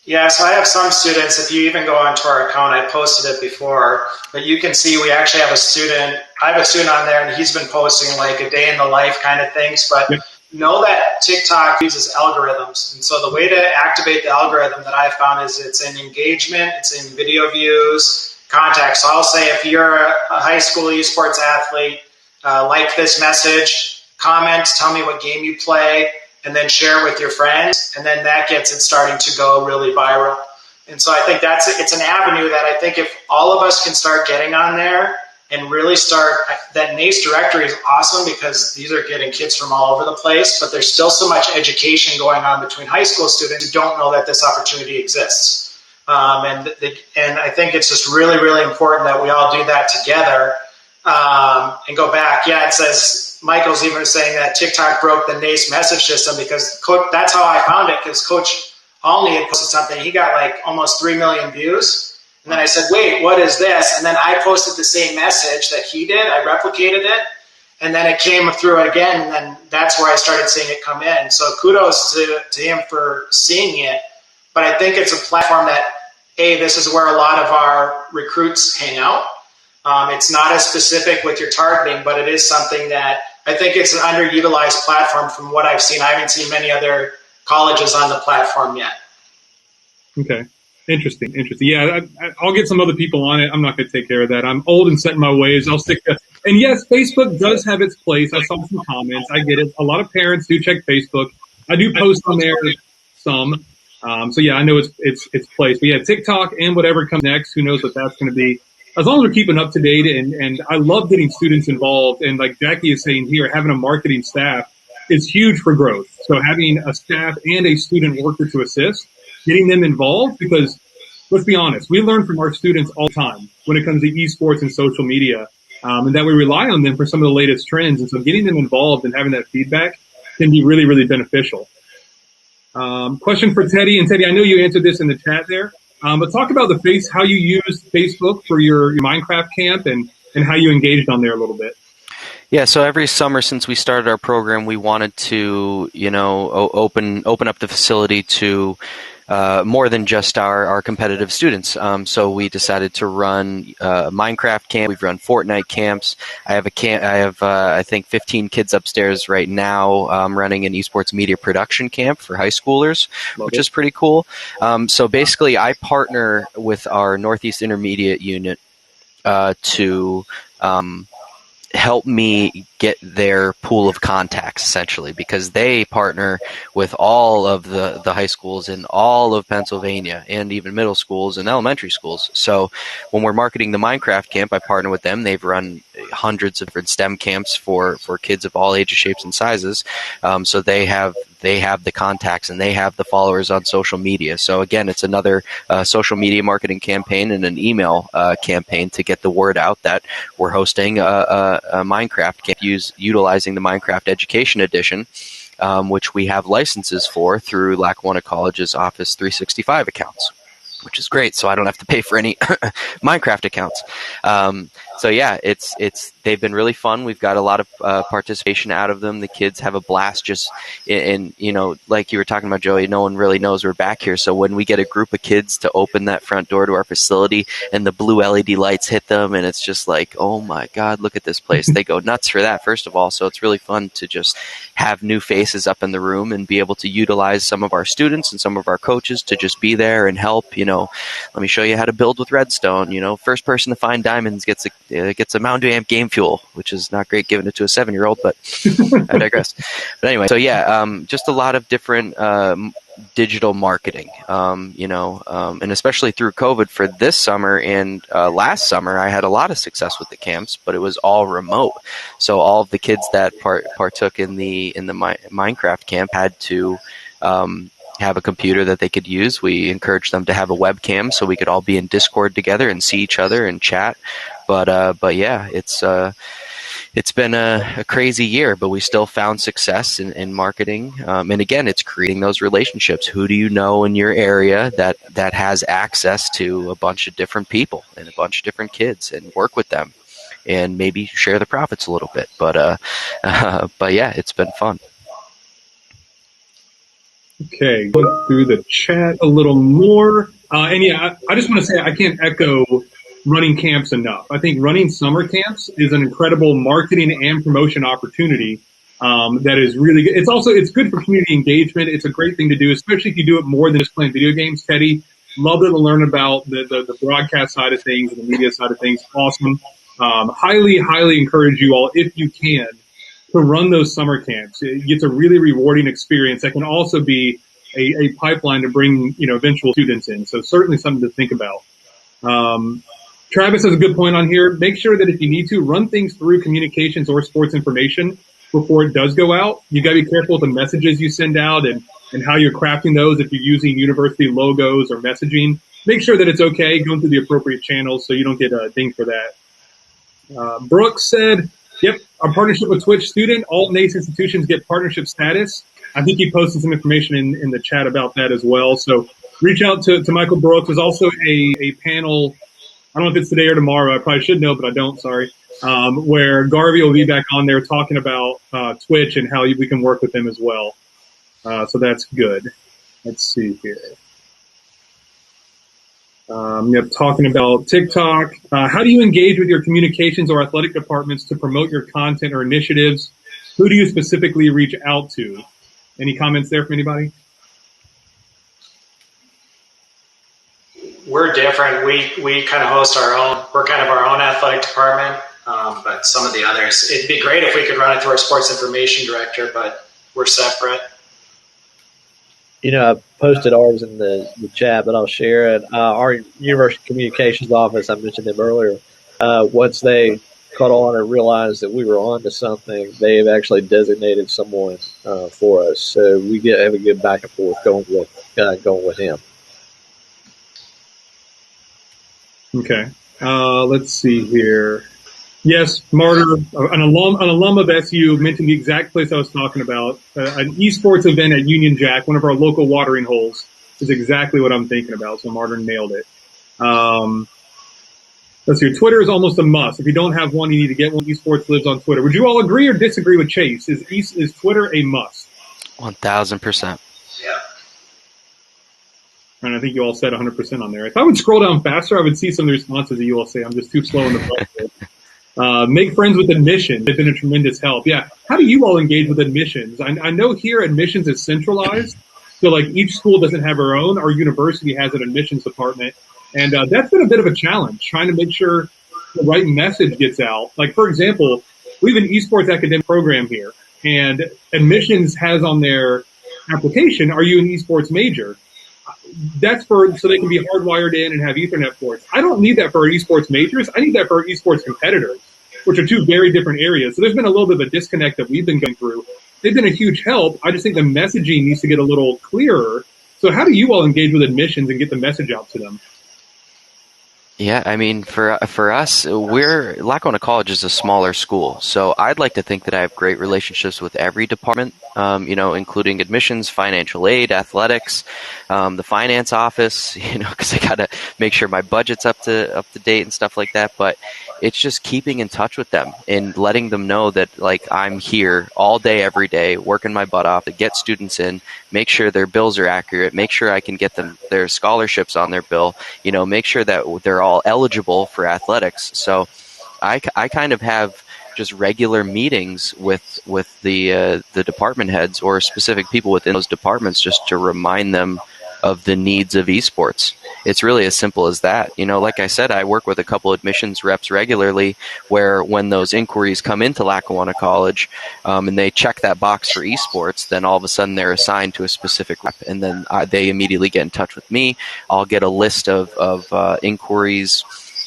Yeah, so I have some students, if you even go onto our account, I posted it before, but you can see we actually have a student. I have a student on there, and he's been posting like a day in the life kind of things, but know that TikTok uses algorithms. And so the way to activate the algorithm that I found is it's in engagement, it's in video views, contacts. So I'll say if you're a high school esports athlete, like this message, comment, tell me what game you play, and then share it with your friends, and then that gets it starting to go really viral. And so I think it's an avenue that I think if all of us can start getting on there and really start, that NACE directory is awesome because these are getting kids from all over the place, but there's still so much education going on between high school students who don't know that this opportunity exists. And I think it's just really, really important that we all do that together and go back. Yeah, it says, Michael's even saying that TikTok broke the NACE message system because that's how I found it, because Coach Alney had posted something. He got like almost 3 million views. And then I said, wait, what is this? And then I posted the same message that he did. I replicated it. And then it came through again. And then that's where I started seeing it come in. So kudos to him for seeing it. But I think it's a platform that, this is where a lot of our recruits hang out. It's not as specific with your targeting, but it is something that I think it's an underutilized platform from what I've seen. I haven't seen many other colleges on the platform yet. Okay. Interesting. Yeah, I'll get some other people on it. I'm not going to take care of that. I'm old and set in my ways. I'll stick to. And yes, Facebook does have its place. I saw some comments. I get it. A lot of parents do check Facebook. I do post on there some. So yeah, I know its place. But yeah, TikTok and whatever comes next, who knows what that's going to be. As long as we're keeping up to date, and I love getting students involved. And like Jackie is saying here, having a marketing staff is huge for growth. So having a staff and a student worker to assist, getting them involved, because let's be honest, we learn from our students all the time when it comes to esports and social media, and that we rely on them for some of the latest trends. And so getting them involved and having that feedback can be really, really beneficial. Question for Teddy. And Teddy, I know you answered this in the chat there. But talk about how you used Facebook for your Minecraft camp and how you engaged on there a little bit. Yeah, so every summer since we started our program, we wanted to, open up the facility to more than just our competitive students. So we decided to run Minecraft camp. We've run Fortnite camps. I have I think 15 kids upstairs right now running an esports media production camp for high schoolers, which is pretty cool. So basically, I partner with our Northeast Intermediate unit to help me get their pool of contacts, essentially, because they partner with all of the high schools in all of Pennsylvania and even middle schools and elementary schools. So when we're marketing the Minecraft camp, I partner with them. They've run hundreds of different STEM camps for kids of all ages, shapes, and sizes. So they have the contacts and they have the followers on social media. So again, it's another social media marketing campaign and an email campaign to get the word out that we're hosting a Minecraft camp utilizing the Minecraft Education Edition, which we have licenses for through Lackawanna College's Office 365 accounts, which is great. So I don't have to pay for any Minecraft accounts. So yeah, they've been really fun. We've got a lot of participation out of them. The kids have a blast just in, like you were talking about, Joey, no one really knows we're back here. So when we get a group of kids to open that front door to our facility and the blue LED lights hit them and it's just like, oh my God, look at this place. They go nuts for that, first of all. So it's really fun to just have new faces up in the room and be able to utilize some of our students and some of our coaches to just be there and help, let me show you how to build with redstone. First person to find diamonds gets a Mountain Dew Amp game fuel, which is not great giving it to a 7-year-old, but I digress. But anyway, so yeah, just a lot of different digital marketing, and especially through COVID for this summer and last summer, I had a lot of success with the camps, but it was all remote. So all of the kids that partook in the Minecraft camp had to have a computer that they could use. We encouraged them to have a webcam so we could all be in Discord together and see each other and chat. But yeah, it's been a crazy year, but we still found success in marketing. And again, it's creating those relationships. Who do you know in your area that has access to a bunch of different people and a bunch of different kids, and work with them and maybe share the profits a little bit. But yeah, it's been fun. Okay, going through the chat a little more. And yeah, I just want to say I can't echo running camps enough. I think running summer camps is an incredible marketing and promotion opportunity that is really good. It's good for community engagement. It's a great thing to do, especially if you do it more than just playing video games. Teddy, love to learn about the broadcast side of things and the media side of things. Awesome. Highly encourage you all, if you can, to run those summer camps. It's a really rewarding experience that can also be a pipeline to bring, eventual students in. So certainly something to think about. Travis has a good point on here. Make sure that if you need to, run things through communications or sports information before it does go out. You got to be careful with the messages you send out and how you're crafting those. If you're using university logos or messaging, make sure that it's okay going through the appropriate channels so you don't get dinged for that. Brooks said, yep, our partnership with Twitch student, all NACE institutions get partnership status. I think he posted some information in the chat about that as well. So reach out to Michael Brooks. There's also a panel, I don't know if it's today or tomorrow. I probably should know, but I don't, sorry, where Garvey will be back on there talking about Twitch and how we can work with them as well. So that's good. Let's see here. Talking about TikTok. How do you engage with your communications or athletic departments to promote your content or initiatives? Who do you specifically reach out to? Any comments there from anybody? We're different. We kind of host our own. We're kind of our own athletic department, but some of the others. It'd be great if we could run it through our sports information director, but we're separate. I posted ours in the chat, but I'll share it. Our University Communications Office, I mentioned them earlier, once they caught on and realized that we were on to something, they have actually designated someone for us. So we have a good back and forth going with him. Okay. Let's see here. Yes, Martyr, an alum of SU, mentioned the exact place I was talking about. An esports event at Union Jack, one of our local watering holes, is exactly what I'm thinking about. So Martyr nailed it. Let's see. Twitter is almost a must. If you don't have one, you need to get one. Esports lives on Twitter. Would you all agree or disagree with Chase? Is Twitter a must? 1,000%. Yeah. And I think you all said 100% on there. If I would scroll down faster, I would see some of the responses that you all say. I'm just too slow in the button. Make friends with admissions. They've been a tremendous help. Yeah. How do you all engage with admissions? I know here admissions is centralized. So like each school doesn't have their own. Our university has an admissions department. And that's been a bit of a challenge, trying to make sure the right message gets out. Like, for example, we have an esports academic program here. And admissions has on their application, are you an esports major? That's so they can be hardwired in and have Ethernet ports. I don't need that for our esports majors. I need that for our esports competitors, which are two very different areas. So there's been a little bit of a disconnect that we've been going through. They've been a huge help. I just think the messaging needs to get a little clearer. So how do you all engage with admissions and get the message out to them? Yeah, I mean, for us, Lackawanna College is a smaller school, so I'd like to think that I have great relationships with every department, including admissions, financial aid, athletics, the finance office, because I gotta make sure my budget's up to date and stuff like that. But it's just keeping in touch with them and letting them know that I'm here all day, every day, working my butt off to get students in, make sure their bills are accurate, make sure I can get them their scholarships on their bill, make sure that they're all eligible for athletics. So I kind of have just regular meetings with the department heads or specific people within those departments just to remind them of the needs of esports. It's really as simple as that. Like I said, I work with a couple admissions reps regularly where when those inquiries come into Lackawanna College and they check that box for esports, then all of a sudden they're assigned to a specific rep, and then they immediately get in touch with me. I'll get a list of inquiries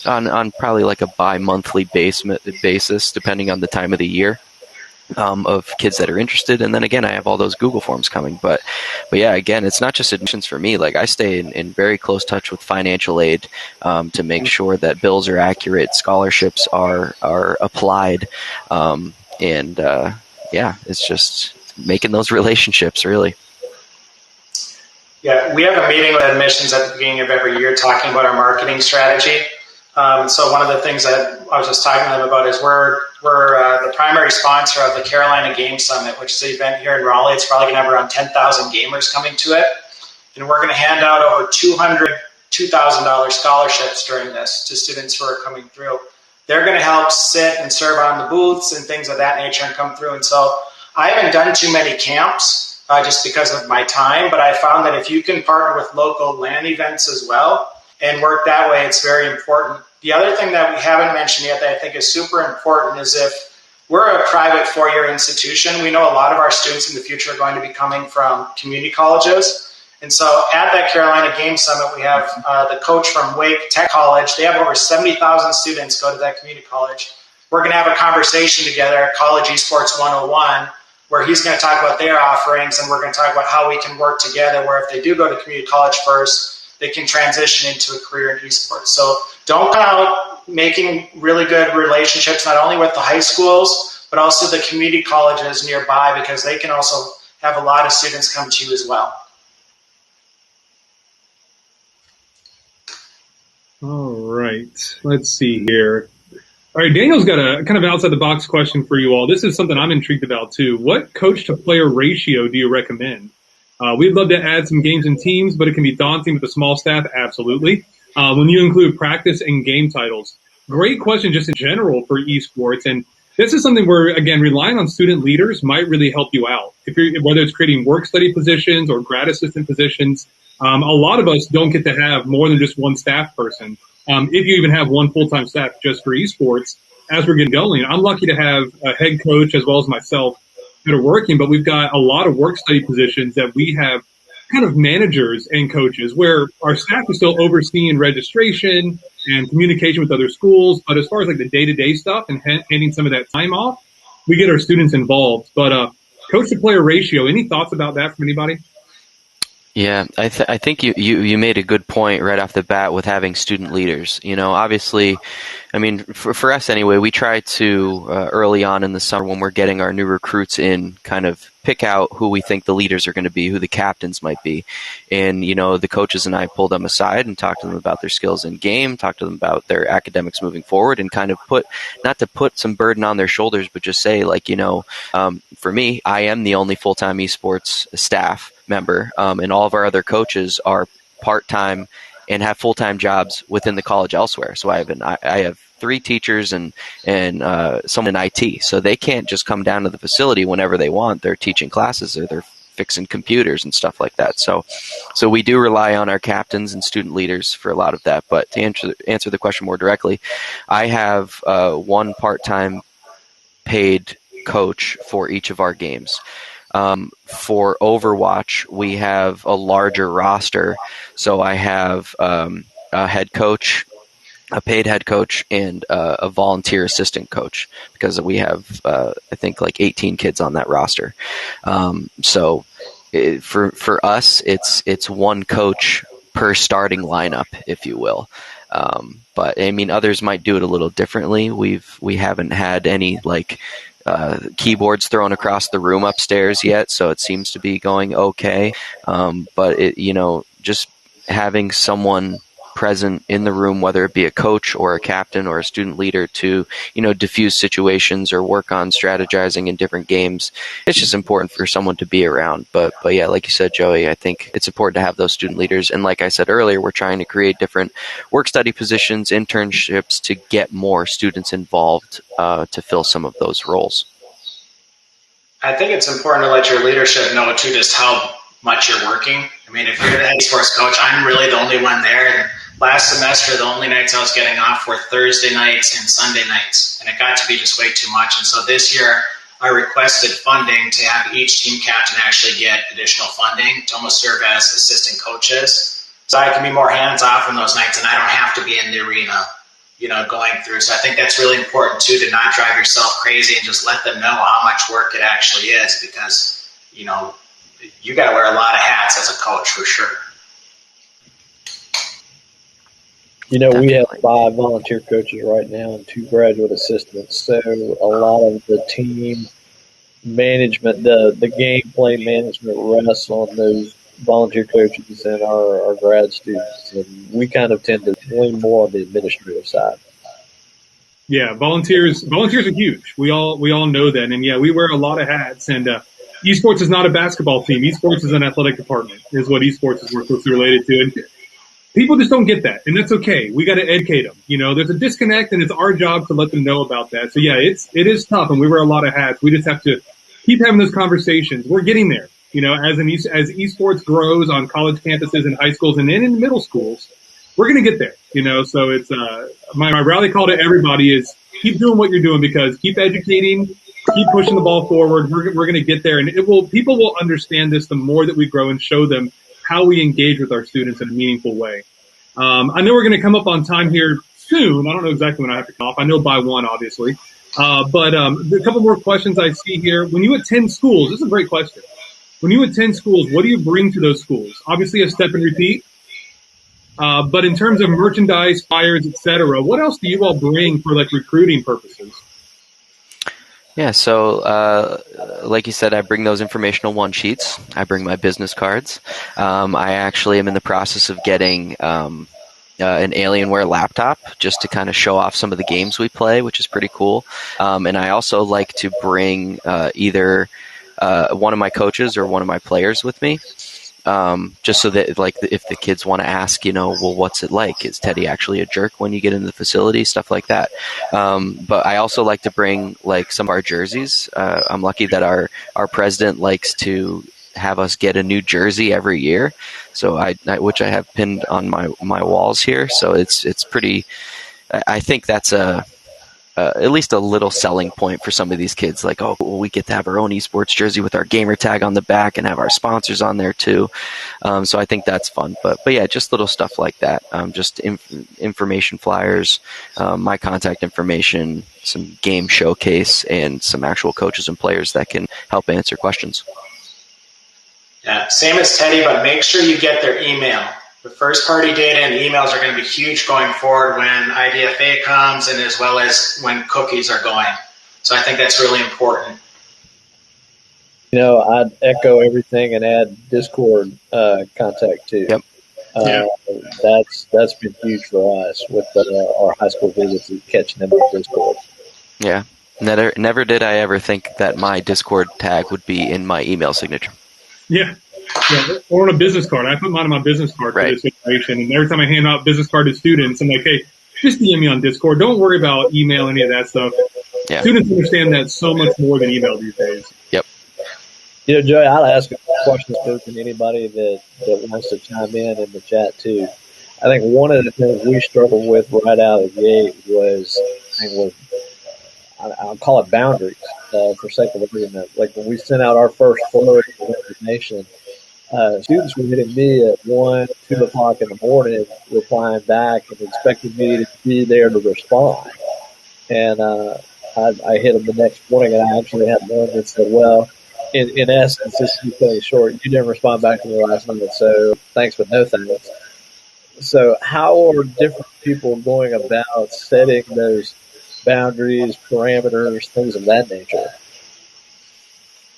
on probably like a bi-monthly basis, depending on the time of the year. Of kids that are interested, and then again I have all those Google forms coming, but yeah, again, it's not just admissions for me. Like I stay in very close touch with financial aid to make sure that bills are accurate, scholarships are applied, and it's just making those relationships really. Yeah, we have a meeting with admissions at the beginning of every year talking about our marketing strategy. So one of the things that I was just talking to them about is we're we're the primary sponsor of the Carolina Game Summit, which is an event here in Raleigh. It's probably going to have around 10,000 gamers coming to it. And we're going to hand out over $2,000 scholarships during this to students who are coming through. They're going to help sit and serve on the booths and things of that nature and come through. And so I haven't done too many camps just because of my time, but I found that if you can partner with local LAN events as well and work that way, it's very important. The other thing that we haven't mentioned yet that I think is super important is if we're a private four-year institution, we know a lot of our students in the future are going to be coming from community colleges. And so at that Carolina Game Summit, we have the coach from Wake Tech College. They have over 70,000 students go to that community college. We're going to have a conversation together, College Esports 101, where he's going to talk about their offerings, and we're going to talk about how we can work together, where if they do go to community college first, they can transition into a career in esports. So don't come out making really good relationships, not only with the high schools, but also the community colleges nearby, because they can also have a lot of students come to you as well. All right. Let's see here. All right, Daniel's got a kind of outside the box question for you all. This is something I'm intrigued about too. What coach to player ratio do you recommend? We'd love to add some games and teams, but it can be daunting with a small staff. Absolutely. When you include practice and game titles. Great question just in general for esports. And this is something where, again, relying on student leaders might really help you out. Whether it's creating work study positions or grad assistant positions, a lot of us don't get to have more than just one staff person. If you even have one full-time staff just for esports, as we're getting going, I'm lucky to have a head coach as well as myself that are working, but we've got a lot of work study positions that we have kind of managers and coaches where our staff is still overseeing registration and communication with other schools. But as far as like the day-to-day stuff and handing some of that time off, we get our students involved. But coach to player ratio, any thoughts about that from anybody? Yeah, I think you made a good point right off the bat with having student leaders. You know, obviously, I mean, for us anyway, we try to early on in the summer when we're getting our new recruits in, kind of pick out who we think the leaders are going to be, who the captains might be. And, you know, the coaches and I pull them aside and talk to them about their skills in game, talk to them about their academics moving forward, and kind of not to put some burden on their shoulders, but just say, like, you know, for me, I am the only full-time esports staff member, and all of our other coaches are part-time and have full-time jobs within the college elsewhere. So I have 3 teachers and someone in IT. So they can't just come down to the facility whenever they want. They're teaching classes or they're fixing computers and stuff like that. So we do rely on our captains and student leaders for a lot of that. But to answer the question more directly, I have one part-time paid coach for each of our games. For Overwatch, we have a larger roster. So I have a head coach, a paid head coach, and a volunteer assistant coach, because we have, I think, like 18 kids on that roster. So for us, it's one coach per starting lineup, if you will. But I mean, others might do it a little differently. We haven't had any keyboards thrown across the room upstairs yet, so it seems to be going okay. But just having someone present in the room, whether it be a coach or a captain or a student leader, to diffuse situations or work on strategizing in different games, it's just important for someone to be around. But yeah, like you said, Joey, I think it's important to have those student leaders. And like I said earlier, we're trying to create different work study positions, internships, to get more students involved to fill some of those roles. I think it's important to let your leadership know too just how much you're working. I mean, if you're the head sports coach, I'm really the only one there. And last semester, the only nights I was getting off were Thursday nights and Sunday nights, and it got to be just way too much. And so this year, I requested funding to have each team captain actually get additional funding to almost serve as assistant coaches, so I can be more hands-off on those nights, and I don't have to be in the arena, going through. So I think that's really important too, to not drive yourself crazy and just let them know how much work it actually is, because, you got to wear a lot of hats as a coach for sure. We have 5 volunteer coaches right now and 2 graduate assistants. So a lot of the team management, the gameplay management rests on those volunteer coaches and our grad students. And we kind of tend to lean more on the administrative side. Yeah, volunteers are huge. We all know that, and yeah, we wear a lot of hats. And esports is not a basketball team. Esports is an athletic department, is what esports is more closely related to. And people just don't get that, and that's okay. We got to educate them. There's a disconnect, and it's our job to let them know about that. So yeah, it is tough, and we wear a lot of hats. We just have to keep having those conversations. We're getting there. As esports grows on college campuses and high schools and then in middle schools, we're going to get there. So it's my rally call to everybody is keep doing what you're doing, because keep educating, keep pushing the ball forward. We're going to get there, and people will understand this the more that we grow and show them how we engage with our students in a meaningful way. I know we're going to come up on time here soon. I don't know exactly when I have to come off. I know by 1, obviously. But a couple more questions I see here. When you attend schools, this is a great question. When you attend schools, what do you bring to those schools? Obviously, a step and repeat. But in terms of merchandise, flyers, etc., what else do you all bring for recruiting purposes? Yeah, so like you said, I bring those informational one sheets. I bring my business cards. I actually am in the process of getting an Alienware laptop just to kind of show off some of the games we play, which is pretty cool. And I also like to bring either one of my coaches or one of my players with me. Just so that if the kids want to ask, well, what's it like? Is Teddy actually a jerk when you get into the facility? Stuff like that. But I also like to bring some of our jerseys. I'm lucky that our president likes to have us get a new jersey every year. So which I have pinned on my walls here. So it's pretty, I think that's at least a little selling point for some of these kids. We get to have our own esports jersey with our gamer tag on the back and have our sponsors on there too. So I think that's fun. But yeah, just little stuff like that. Just information flyers, my contact information, some game showcase, and some actual coaches and players that can help answer questions. Yeah, same as Teddy, but make sure you get their email. The first-party data and emails are going to be huge going forward when IDFA comes, and as well as when cookies are going. So I think that's really important. I'd echo everything and add Discord contact too. Yep. That's been huge for us with our high school visits and catching them on Discord. Yeah. Never did I ever think that my Discord tag would be in my email signature. Yeah. Yeah, or on a business card. I put mine on my business card for this situation. And every time I hand out business card to students, I'm like, hey, just DM me on Discord. Don't worry about email, any of that stuff. Yeah. Students understand that so much more than email these days. Yep. Joey, I'll ask a question to anybody that wants to chime in the chat too. I think one of the things we struggled with right out of the gate was I'll call it boundaries for sake of agreement. When we sent out our first flurry of information, students were hitting me at 1, 2 o'clock in the morning, replying back and expecting me to be there to respond. And I hit them the next morning, and I actually had one that said, well, in essence, this is pretty short. You didn't respond back to me last night, so thanks but no thanks. So how are different people going about setting those boundaries, parameters, things of that nature?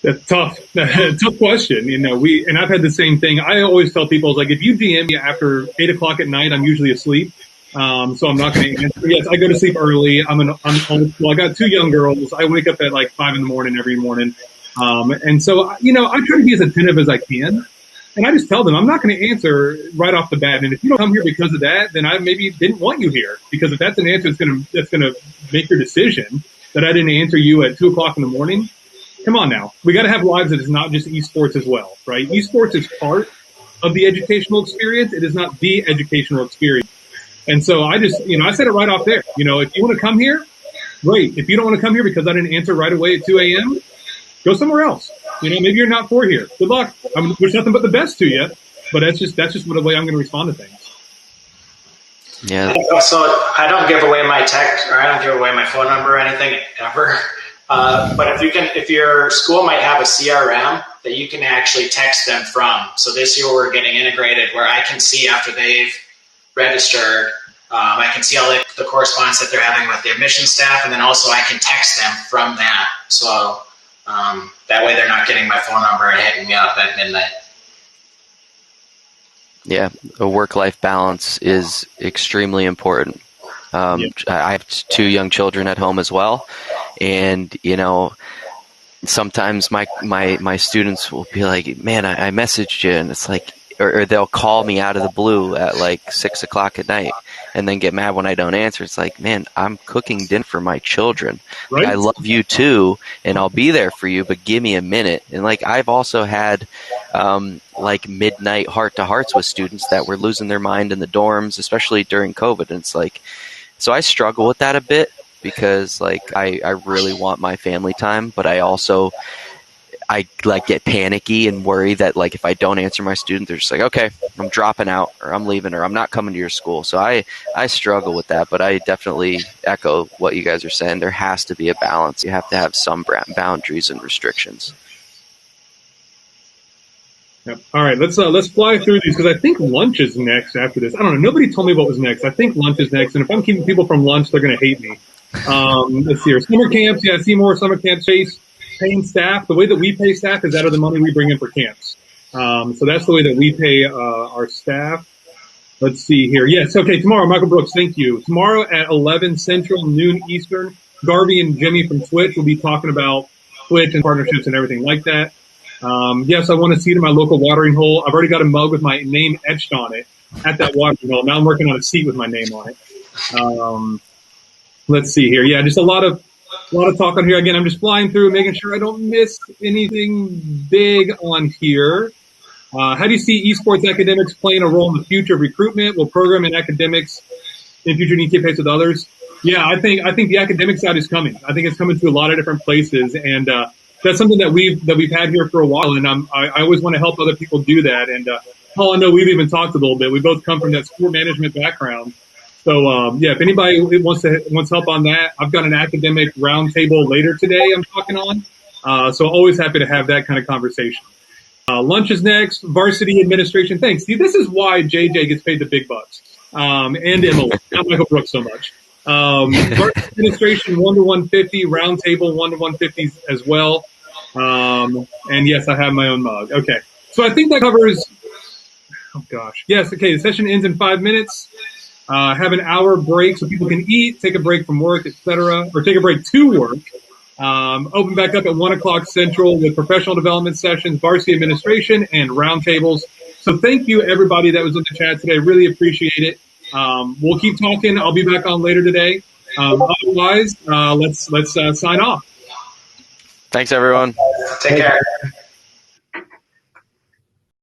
That's tough. Tough question. And I've had the same thing. I always tell people, if you DM me after 8 o'clock at night, I'm usually asleep. So I'm not going to answer. Yes, I go to sleep early. I got 2 young girls. I wake up at 5 in the morning every morning. And so, I try to be as attentive as I can. And I just tell them I'm not going to answer right off the bat. And if you don't come here because of that, then I maybe didn't want you here. Because if that's an answer that's going to make your decision that I didn't answer you at 2 o'clock in the morning, come on now. We got to have lives that is not just esports as well, right? Esports is part of the educational experience. It is not the educational experience. And so I just, I said it right off there. If you want to come here, great. If you don't want to come here because I didn't answer right away at 2 a.m., go somewhere else. Maybe you're not for here. Good luck. There's nothing but the best to you. But that's just the way I'm going to respond to things. Yeah. So I don't give away my text, or I don't give away my phone number or anything ever. But if your school might have a CRM that you can actually text them from. So this year we're getting integrated where I can see after they've registered, I can see all the correspondence that they're having with the admission staff, and then also I can text them from that. So that way they're not getting my phone number and hitting me up at midnight. Yeah, a work-life balance is extremely important. I have 2 young children at home as well. And, sometimes my students will be like, man, I messaged you, and it's like, or they'll call me out of the blue at like 6 o'clock at night and then get mad when I don't answer. It's like, man, I'm cooking dinner for my children. Right. Like, I love you too, and I'll be there for you, but give me a minute. And like, I've also had like midnight heart-to-hearts with students that were losing their mind in the dorms, especially during COVID. And it's like, so I struggle with that a bit, because like I really want my family time, but I like get panicky and worry that like if I don't answer my student, they're just like, okay, I'm dropping out, or I'm leaving, or I'm not coming to your school. So I struggle with that, but I definitely echo what you guys are saying. There has to be a balance. You have to have some boundaries and restrictions. Yep. All right, let's fly through these, because I think lunch is next after this. I don't know. Nobody told me what was next. I think lunch is next, and if I'm keeping people from lunch, they're going to hate me. Let's see here. Summer camps. Yeah, Seymour summer camp space. Paying staff. The way that we pay staff is out of the money we bring in for camps. So that's the way that we pay our staff. Let's see here. Yes. Okay. Tomorrow, Michael Brooks. Thank you. Tomorrow at 11 Central, noon Eastern. Garvey and Jimmy from Twitch will be talking about Twitch and partnerships and everything like that. Yes, I want to seat in my local watering hole. I've already got a mug with my name etched on it at that watering hole. Now I'm working on a seat with my name on it. Let's see here. Yeah, just a lot of talk on here. Again, I'm just flying through, making sure I don't miss anything big on here. How do you see esports academics playing a role in the future of recruitment? Will program and academics in future need to keep pace with others? Yeah, I think the academic side is coming. I think it's coming to a lot of different places, and that's something that we've had here for a while. And I always want to help other people do that. And Paul, I know we've even talked a little bit. We both come from that sport management background. So yeah, if anybody wants help on that, I've got an academic roundtable later today I'm talking on. So always happy to have that kind of conversation. Lunch is next. Varsity administration. Thanks. See, this is why JJ gets paid the big bucks. And Emily, not Michael Brooks so much. Varsity administration 1 to 150, roundtable 1 to 150 as well. And yes, I have my own mug. Okay. So I think that covers, oh gosh. Yes. Okay. The session ends in 5 minutes. Have an hour break so people can eat, take a break from work, etc., or take a break to work. Open back up at 1 o'clock Central with professional development sessions, varsity administration, and roundtables. So thank you, everybody that was in the chat today. Really appreciate it. We'll keep talking. I'll be back on later today. Otherwise, let's sign off. Thanks, everyone. Take care.